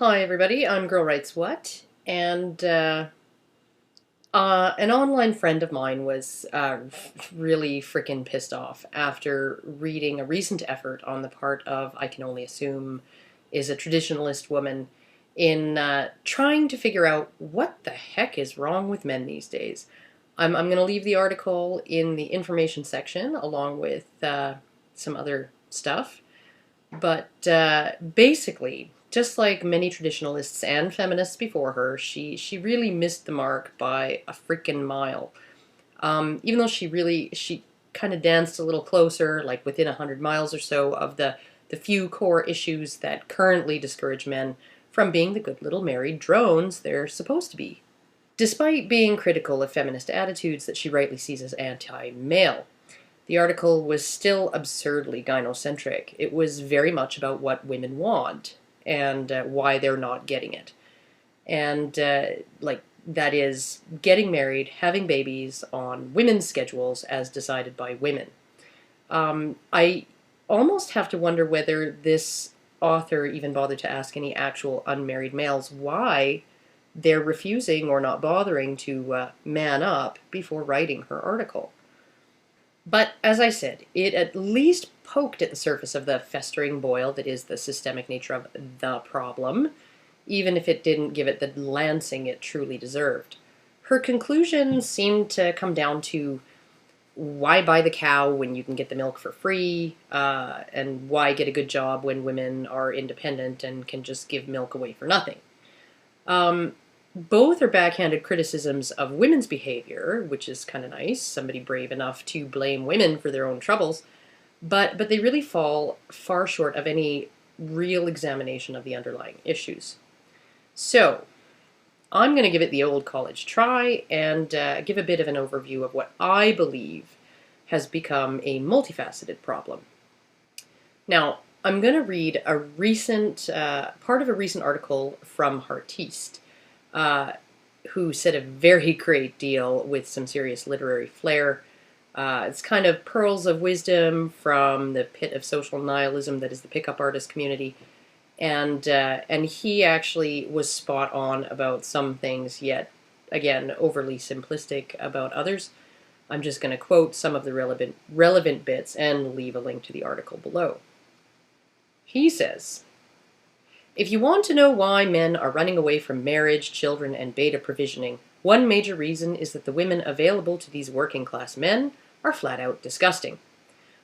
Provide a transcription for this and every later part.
Hi everybody, I'm Girl Writes What, and an online friend of mine was really freaking pissed off after reading a recent effort on the part of, I can only assume, is a traditionalist woman in trying to figure out what the heck is wrong with men these days. I'm going to leave the article in the information section along with some other stuff. But basically, just like many traditionalists and feminists before her, she really missed the mark by a freaking mile. Even though she kind of danced a little closer, like within 100 miles or so of the few core issues that currently discourage men from being the good little married drones they're supposed to be. Despite being critical of feminist attitudes that she rightly sees as anti-male, the article was still absurdly gynocentric. It was very much about what women want and why they're not getting it. And, that is getting married, having babies on women's schedules as decided by women. I almost have to wonder whether this author even bothered to ask any actual unmarried males why they're refusing or not bothering to man up before writing her article. But as I said, it at least poked at the surface of the festering boil that is the systemic nature of the problem, even if it didn't give it the lancing it truly deserved. Her conclusion seemed to come down to why buy the cow when you can get the milk for free, and why get a good job when women are independent and can just give milk away for nothing. Um, Both are backhanded criticisms of women's behavior, which is kind of nice, somebody brave enough to blame women for their own troubles, but they really fall far short of any real examination of the underlying issues. So, I'm going to give it the old college try and give a bit of an overview of what I believe has become a multifaceted problem. Now, I'm going to read a recent part of a recent article from Heartiste, uh, who said a very great deal with some serious literary flair. It's kind of pearls of wisdom from the pit of social nihilism that is the pickup artist community, and he actually was spot on about some things, yet again overly simplistic about others. I'm just going to quote some of the relevant bits and leave a link to the article below. He says, if you want to know why men are running away from marriage, children, and beta provisioning, one major reason is that the women available to these working class men are flat out disgusting.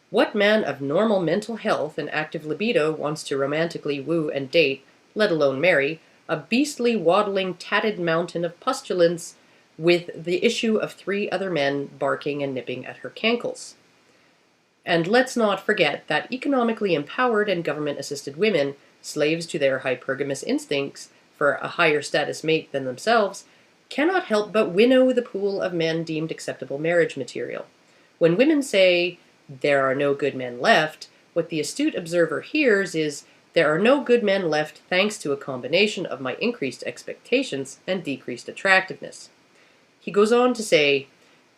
What man of normal mental health and active libido wants to romantically woo and date, let alone marry, a beastly, waddling, tatted mountain of pustulence with the issue of three other men barking and nipping at her cankles? And let's not forget that economically empowered and government-assisted women, slaves to their hypergamous instincts for a higher status mate than themselves, cannot help but winnow the pool of men deemed acceptable marriage material. When women say, there are no good men left, what the astute observer hears is, there are no good men left thanks to a combination of my increased expectations and decreased attractiveness. He goes on to say,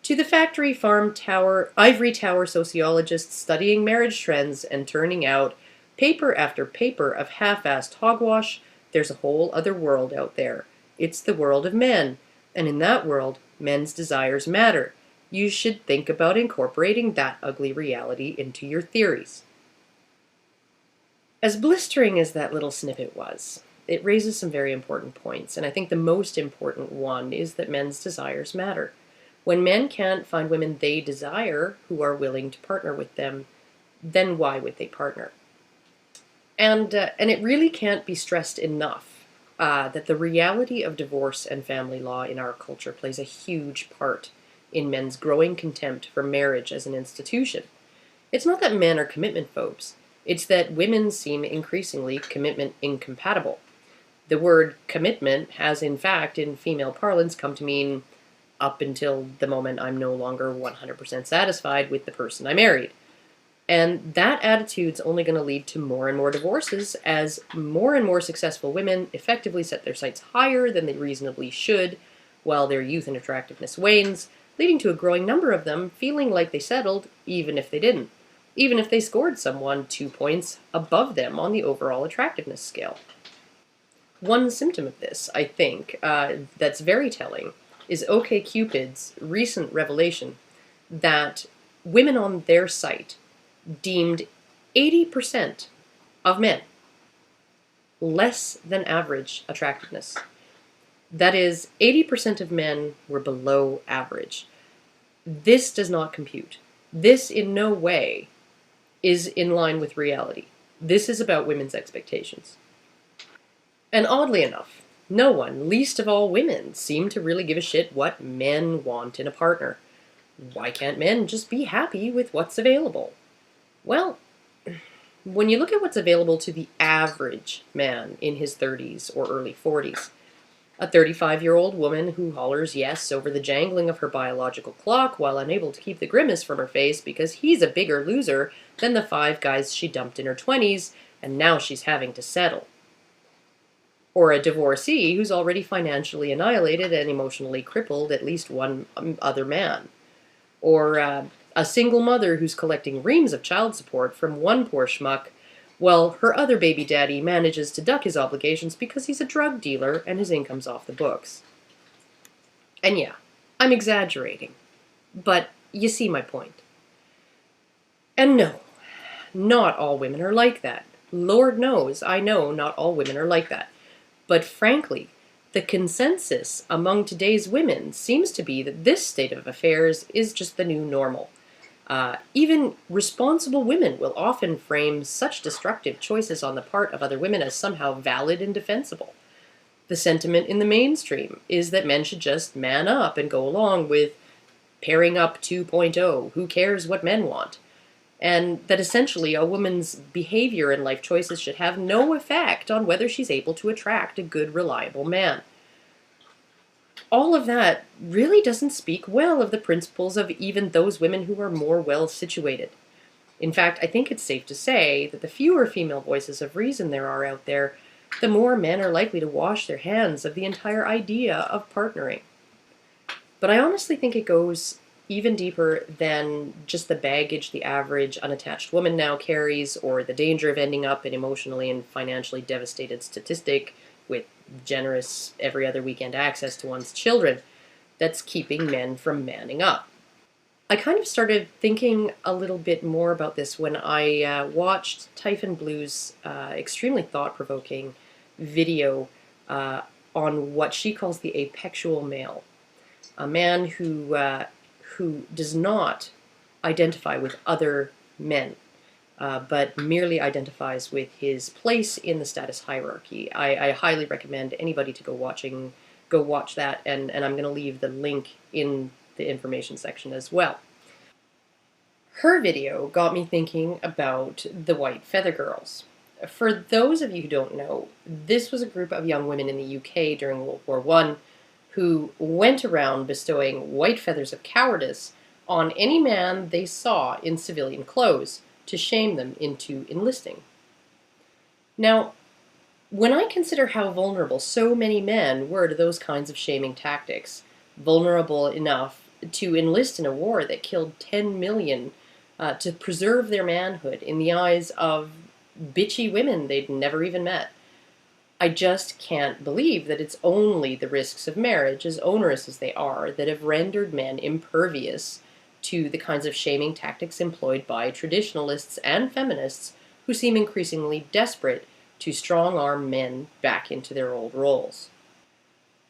to the factory farm tower, ivory tower sociologists studying marriage trends and turning out paper after paper of half-assed hogwash, there's a whole other world out there. It's the world of men, and in that world, men's desires matter. You should think about incorporating that ugly reality into your theories. As blistering as that little snippet was, it raises some very important points, and I think the most important one is that men's desires matter. When men can't find women they desire who are willing to partner with them, then why would they partner? And it really can't be stressed enough that the reality of divorce and family law in our culture plays a huge part in men's growing contempt for marriage as an institution. It's not that men are commitment phobes. It's that women seem increasingly commitment incompatible. The word commitment has, in fact, in female parlance, come to mean up until the moment I'm no longer 100% satisfied with the person I married. And that attitude's only going to lead to more and more divorces as more and more successful women effectively set their sights higher than they reasonably should while their youth and attractiveness wanes, leading to a growing number of them feeling like they settled even if they didn't, even if they scored someone 2 points above them on the overall attractiveness scale. One symptom of this, I think, that's very telling, is OkCupid's recent revelation that women on their site deemed 80% of men less than average attractiveness. That is, 80% of men were below average. This does not compute. This in no way is in line with reality. This is about women's expectations. And oddly enough, no one, least of all women, seem to really give a shit what men want in a partner. Why can't men just be happy with what's available? Well, when you look at what's available to the average man in his 30s or early 40s, a 35-year-old woman who hollers yes over the jangling of her biological clock while unable to keep the grimace from her face because he's a bigger loser than the 5 guys she dumped in her 20s and now she's having to settle. Or a divorcee who's already financially annihilated and emotionally crippled at least one other man. Or a single mother who's collecting reams of child support from one poor schmuck while her other baby daddy manages to duck his obligations because he's a drug dealer and his income's off the books. And yeah, I'm exaggerating, but you see my point. And no, not all women are like that. Lord knows, I know not all women are like that. But frankly, the consensus among today's women seems to be that this state of affairs is just the new normal. Even responsible women will often frame such destructive choices on the part of other women as somehow valid and defensible. The sentiment in the mainstream is that men should just man up and go along with pairing up 2.0, who cares what men want? And that essentially a woman's behavior and life choices should have no effect on whether she's able to attract a good, reliable man. All of that really doesn't speak well of the principles of even those women who are more well situated. In fact, I think it's safe to say that the fewer female voices of reason there are out there, the more men are likely to wash their hands of the entire idea of partnering. But I honestly think it goes even deeper than just the baggage the average unattached woman now carries, or the danger of ending up an emotionally and financially devastated statistic with generous every other weekend access to one's children that's keeping men from manning up. I kind of started thinking a little bit more about this when I watched Typhon Blue's extremely thought-provoking video on what she calls the apexual male, a man who does not identify with other men, but merely identifies with his place in the status hierarchy. I highly recommend anybody to go watch that, and I'm going to leave the link in the information section as well. Her video got me thinking about the White Feather Girls. For those of you who don't know, this was a group of young women in the UK during World War I who went around bestowing white feathers of cowardice on any man they saw in civilian clothes to shame them into enlisting. Now, when I consider how vulnerable so many men were to those kinds of shaming tactics, vulnerable enough to enlist in a war that killed 10 million to preserve their manhood in the eyes of bitchy women they'd never even met, I just can't believe that it's only the risks of marriage, as onerous as they are, that have rendered men impervious to the kinds of shaming tactics employed by traditionalists and feminists who seem increasingly desperate to strong-arm men back into their old roles.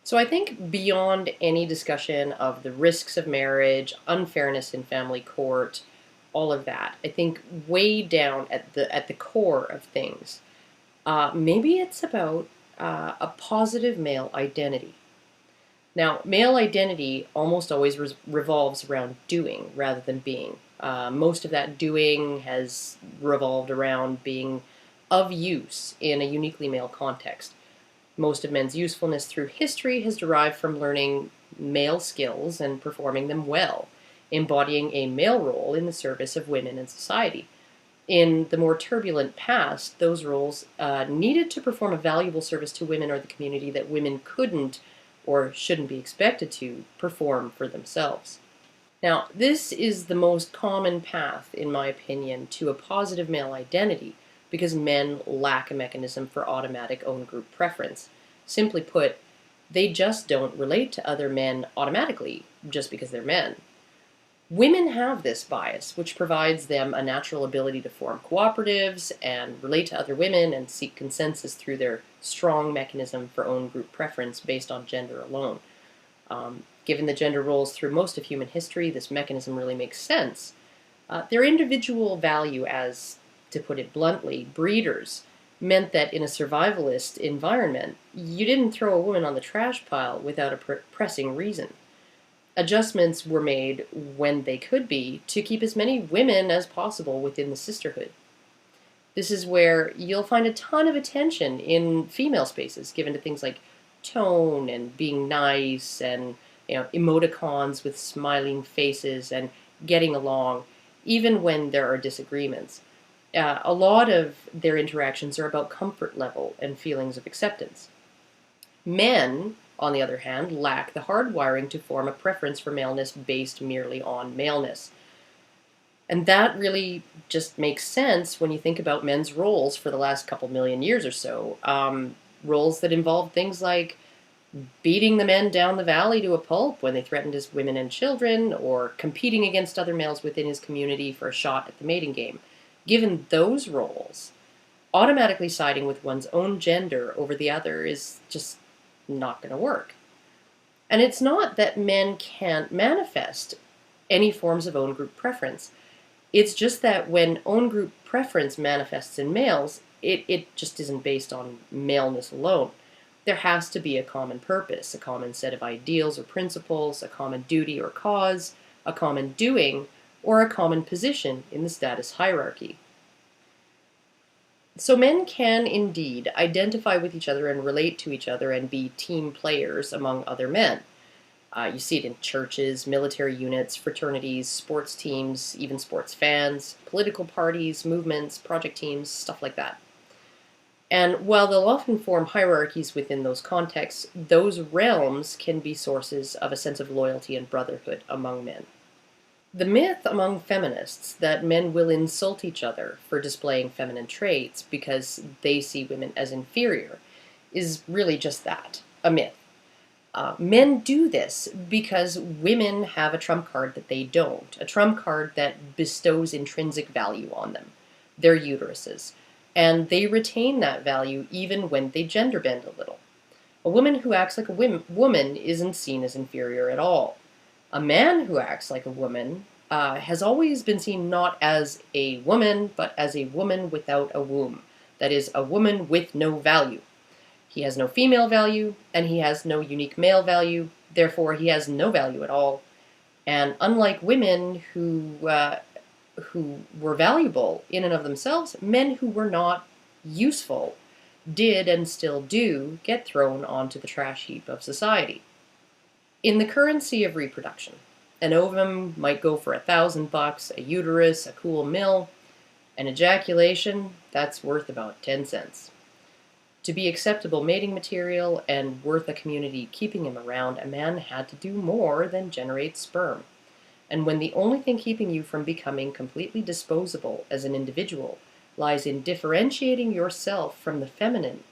So I think beyond any discussion of the risks of marriage, unfairness in family court, all of that, I think way down at the core of things, maybe it's about a positive male identity. Now, male identity almost always revolves around doing rather than being. Most of that doing has revolved around being of use in a uniquely male context. Most of men's usefulness through history has derived from learning male skills and performing them well, embodying a male role in the service of women in society. In the more turbulent past, those roles needed to perform a valuable service to women or the community that women couldn't or shouldn't be expected to perform for themselves. Now, this is the most common path, in my opinion, to a positive male identity, because men lack a mechanism for automatic own group preference. Simply put, they just don't relate to other men automatically just because they're men. Women have this bias, which provides them a natural ability to form cooperatives and relate to other women and seek consensus through their strong mechanism for own group preference based on gender alone. Given the gender roles through most of human history, this mechanism really makes sense. Their individual value as, to put it bluntly, breeders meant that in a survivalist environment, you didn't throw a woman on the trash pile without a pressing reason. Adjustments were made when they could be to keep as many women as possible within the sisterhood. This is where you'll find a ton of attention in female spaces given to things like tone and being nice and emoticons with smiling faces and getting along, even when there are disagreements. A lot of their interactions are about comfort level and feelings of acceptance. Men, on the other hand, lack the hardwiring to form a preference for maleness based merely on maleness. And that really just makes sense when you think about men's roles for the last couple million years or so. Roles that involved things like beating the men down the valley to a pulp when they threatened his women and children, or competing against other males within his community for a shot at the mating game. Given those roles, automatically siding with one's own gender over the other is just not going to work. And it's not that men can't manifest any forms of own group preference. It's just that when own group preference manifests in males, it just isn't based on maleness alone. There has to be a common purpose, a common set of ideals or principles, a common duty or cause, a common doing, or a common position in the status hierarchy. So men can indeed identify with each other and relate to each other and be team players among other men. You see it in churches, military units, fraternities, sports teams, even sports fans, political parties, movements, project teams, stuff like that. And while they'll often form hierarchies within those contexts, those realms can be sources of a sense of loyalty and brotherhood among men. The myth among feminists that men will insult each other for displaying feminine traits because they see women as inferior is really just that, a myth. Men do this because women have a trump card that they don't, a trump card that bestows intrinsic value on them, their uteruses, and they retain that value even when they gender bend a little. A woman who acts like a woman isn't seen as inferior at all. A man who acts like a woman has always been seen not as a woman, but as a woman without a womb. That is, a woman with no value. He has no female value, and he has no unique male value, therefore he has no value at all. And unlike women who were valuable in and of themselves, men who were not useful did and still do get thrown onto the trash heap of society. In the currency of reproduction, an ovum might go for $1,000, a uterus, a cool mill, an ejaculation, that's worth about 10 cents. To be acceptable mating material and worth a community keeping him around, a man had to do more than generate sperm. And when the only thing keeping you from becoming completely disposable as an individual lies in differentiating yourself from the feminine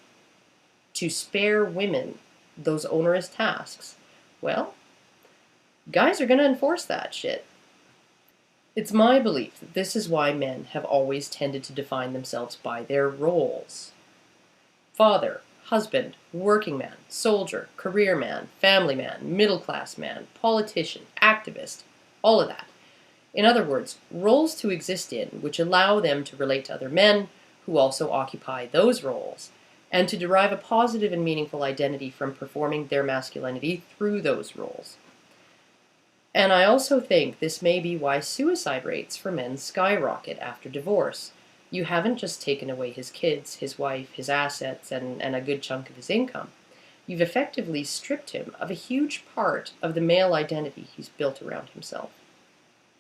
to spare women those onerous tasks, well, guys are going to enforce that shit. It's my belief that this is why men have always tended to define themselves by their roles. Father, husband, working man, soldier, career man, family man, middle-class man, politician, activist, all of that. In other words, roles to exist in which allow them to relate to other men who also occupy those roles, and to derive a positive and meaningful identity from performing their masculinity through those roles. And I also think this may be why suicide rates for men skyrocket after divorce. You haven't just taken away his kids, his wife, his assets, and a good chunk of his income. You've effectively stripped him of a huge part of the male identity he's built around himself.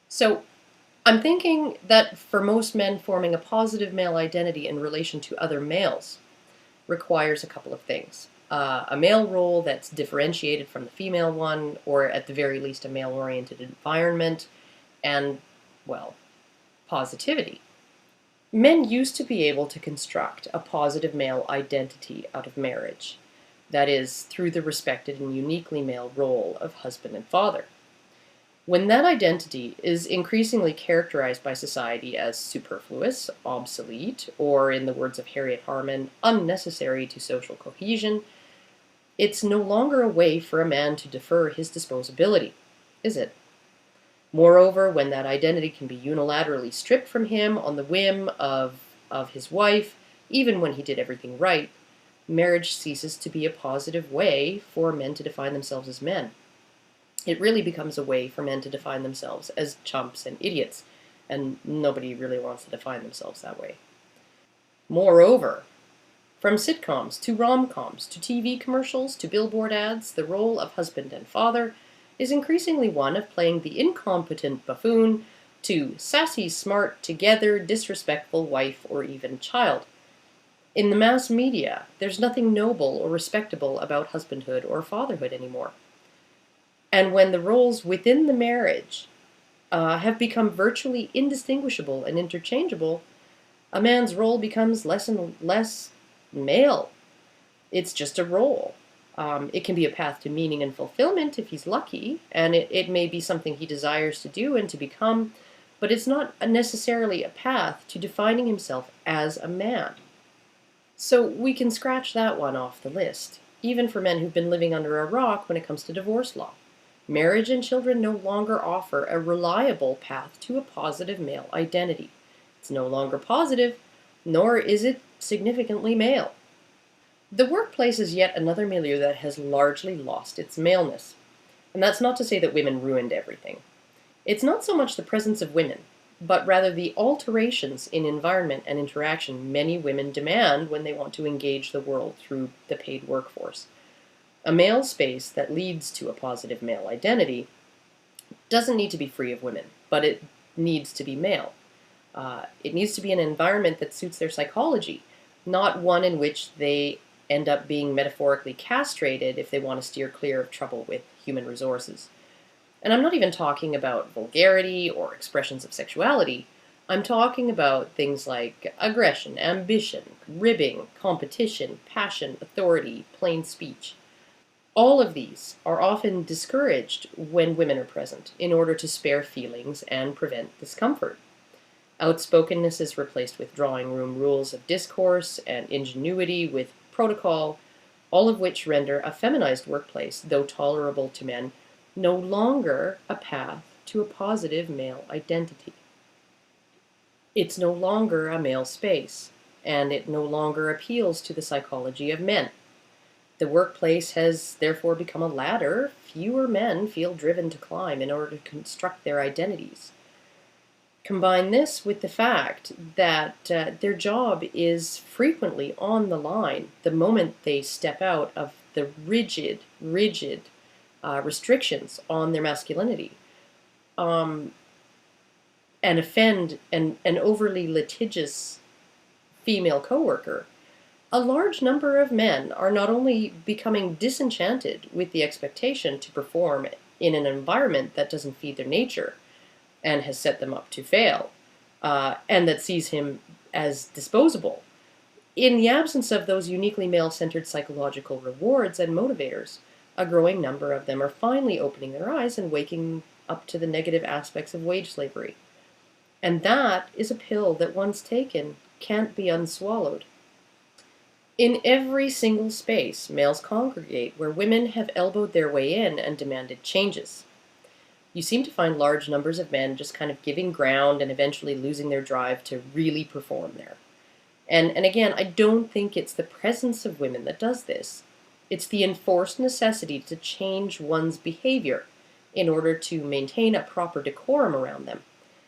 So, I'm thinking that for most men, forming a positive male identity in relation to other males requires a couple of things. A male role that's differentiated from the female one, or at the very least a male-oriented environment, and, well, positivity. Men used to be able to construct a positive male identity out of marriage, that is, through the respected and uniquely male role of husband and father. When that identity is increasingly characterized by society as superfluous, obsolete, or, in the words of Harriet Harman, unnecessary to social cohesion, it's no longer a way for a man to defer his disposability, is it? Moreover, when that identity can be unilaterally stripped from him on the whim of his wife, even when he did everything right, marriage ceases to be a positive way for men to define themselves as men. It really becomes a way for men to define themselves as chumps and idiots, and nobody really wants to define themselves that way. Moreover, from sitcoms to rom-coms to TV commercials to billboard ads, the role of husband and father is increasingly one of playing the incompetent buffoon to sassy, smart, together, disrespectful wife or even child. In the mass media, there's nothing noble or respectable about husbandhood or fatherhood anymore. And when the roles within the marriage have become virtually indistinguishable and interchangeable, a man's role becomes less and less male. It's just a role. It can be a path to meaning and fulfillment if he's lucky, and it may be something he desires to do and to become, but it's not necessarily a path to defining himself as a man. So we can scratch that one off the list, even for men who've been living under a rock when it comes to divorce law. Marriage and children no longer offer a reliable path to a positive male identity. It's no longer positive, nor is it significantly male. The workplace is yet another milieu that has largely lost its maleness. And that's not to say that women ruined everything. It's not so much the presence of women, but rather the alterations in environment and interaction many women demand when they want to engage the world through the paid workforce. A male space that leads to a positive male identity doesn't need to be free of women, but it needs to be male. It needs to be an environment that suits their psychology, not one in which they end up being metaphorically castrated if they want to steer clear of trouble with human resources. And I'm not even talking about vulgarity or expressions of sexuality. I'm talking about things like aggression, ambition, ribbing, competition, passion, authority, plain speech. All of these are often discouraged when women are present in order to spare feelings and prevent discomfort. Outspokenness is replaced with drawing room rules of discourse and ingenuity with protocol, all of which render a feminized workplace, though tolerable to men, no longer a path to a positive male identity. It's no longer a male space, and it no longer appeals to the psychology of men. The workplace has therefore become a ladder fewer men feel driven to climb in order to construct their identities. Combine this with the fact that their job is frequently on the line the moment they step out of the rigid restrictions on their masculinity, and offend an overly litigious female coworker. A large number of men are not only becoming disenchanted with the expectation to perform in an environment that doesn't feed their nature and has set them up to fail, and that sees him as disposable. In the absence of those uniquely male-centered psychological rewards and motivators, a growing number of them are finally opening their eyes and waking up to the negative aspects of wage slavery. And that is a pill that once taken can't be unswallowed. In every single space, males congregate where women have elbowed their way in and demanded changes. You seem to find large numbers of men just kind of giving ground and eventually losing their drive to really perform there. And again, I don't think it's the presence of women that does this. It's the enforced necessity to change one's behavior in order to maintain a proper decorum around them,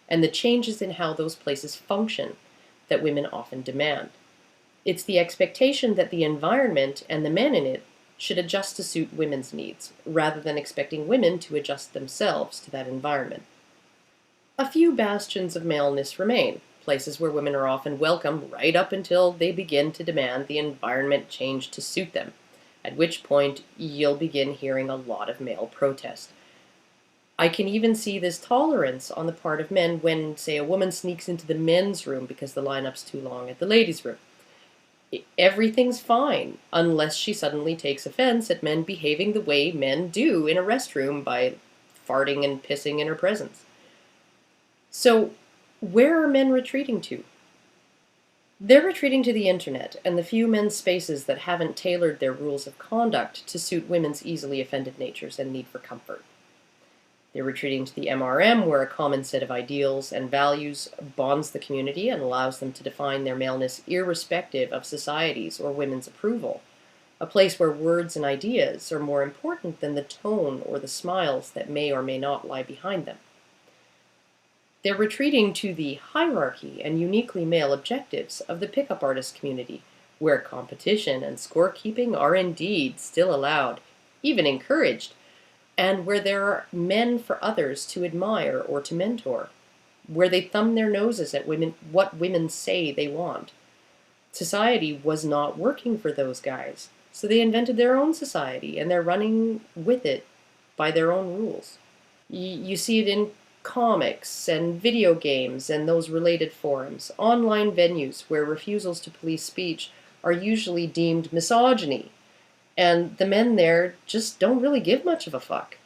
and the changes in how those places function that women often demand. It's the expectation that the environment and the men in it should adjust to suit women's needs, rather than expecting women to adjust themselves to that environment. A few bastions of maleness remain, places where women are often welcome right up until they begin to demand the environment change to suit them, at which point you'll begin hearing a lot of male protest. I can even see this tolerance on the part of men when, say, a woman sneaks into the men's room because the lineup's too long at the ladies' room. Everything's fine unless she suddenly takes offense at men behaving the way men do in a restroom by farting and pissing in her presence. So, where are men retreating to? They're retreating to the internet and the few men's spaces that haven't tailored their rules of conduct to suit women's easily offended natures and need for comfort. They're retreating to the MRM, where a common set of ideals and values bonds the community and allows them to define their maleness irrespective of society's or women's approval. A place where words and ideas are more important than the tone or the smiles that may or may not lie behind them. They're retreating to the hierarchy and uniquely male objectives of the pickup artist community, where competition and scorekeeping are indeed still allowed, even encouraged, and where there are men for others to admire or to mentor, where they thumb their noses at women, what women say they want. Society was not working for those guys, so they invented their own society, and they're running with it by their own rules. You see it in comics and video games and those related forums, online venues where refusals to police speech are usually deemed misogyny, and the men there just don't really give much of a fuck.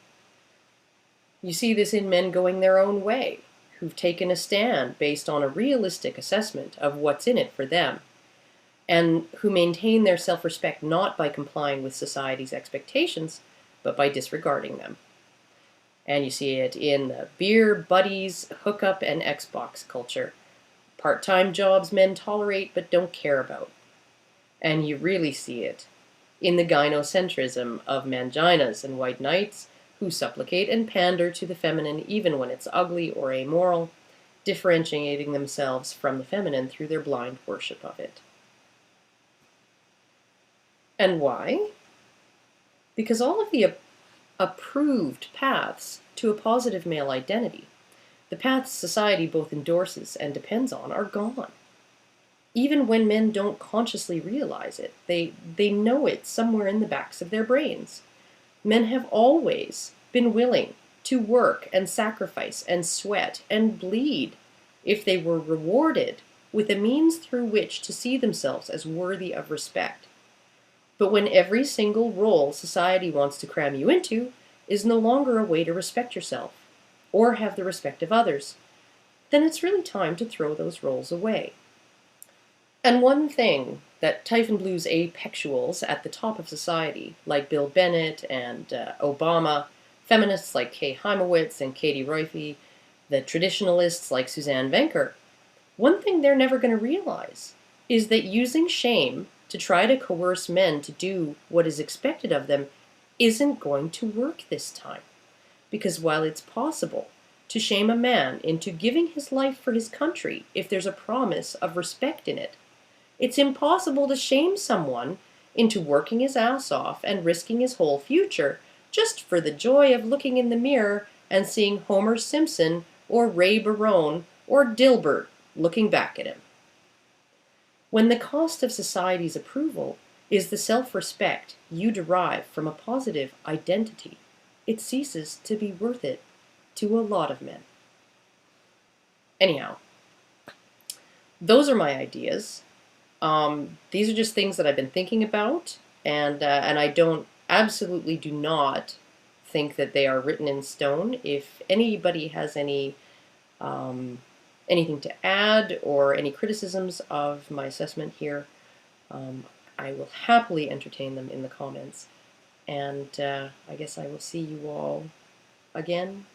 You see this in men going their own way, who've taken a stand based on a realistic assessment of what's in it for them, and who maintain their self-respect not by complying with society's expectations, but by disregarding them. And you see it in the beer, buddies, hookup, and Xbox culture. Part-time jobs men tolerate but don't care about. And you really see it in the gynocentrism of manginas and white knights who supplicate and pander to the feminine even when it's ugly or amoral, differentiating themselves from the feminine through their blind worship of it. And why? Because all of the approved paths to a positive male identity, the paths society both endorses and depends on, are gone. Even when men don't consciously realize it, they know it somewhere in the backs of their brains. Men have always been willing to work and sacrifice and sweat and bleed if they were rewarded with a means through which to see themselves as worthy of respect. But when every single role society wants to cram you into is no longer a way to respect yourself or have the respect of others, then it's really time to throw those roles away. And one thing that Typhon Blue's apexuals at the top of society, like Bill Bennett and Obama, feminists like Kay Heimowitz and Katie Roiphe, the traditionalists like Suzanne Venker, one thing they're never going to realize is that using shame to try to coerce men to do what is expected of them isn't going to work this time. Because while it's possible to shame a man into giving his life for his country if there's a promise of respect in it, it's impossible to shame someone into working his ass off and risking his whole future just for the joy of looking in the mirror and seeing Homer Simpson or Ray Barone or Dilbert looking back at him. When the cost of society's approval is the self-respect you derive from a positive identity, it ceases to be worth it to a lot of men. Anyhow, those are my ideas. These are just things that I've been thinking about, and I absolutely do not think that they are written in stone. If anybody has anything to add or any criticisms of my assessment here, I will happily entertain them in the comments. And I guess I will see you all again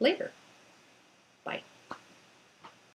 later.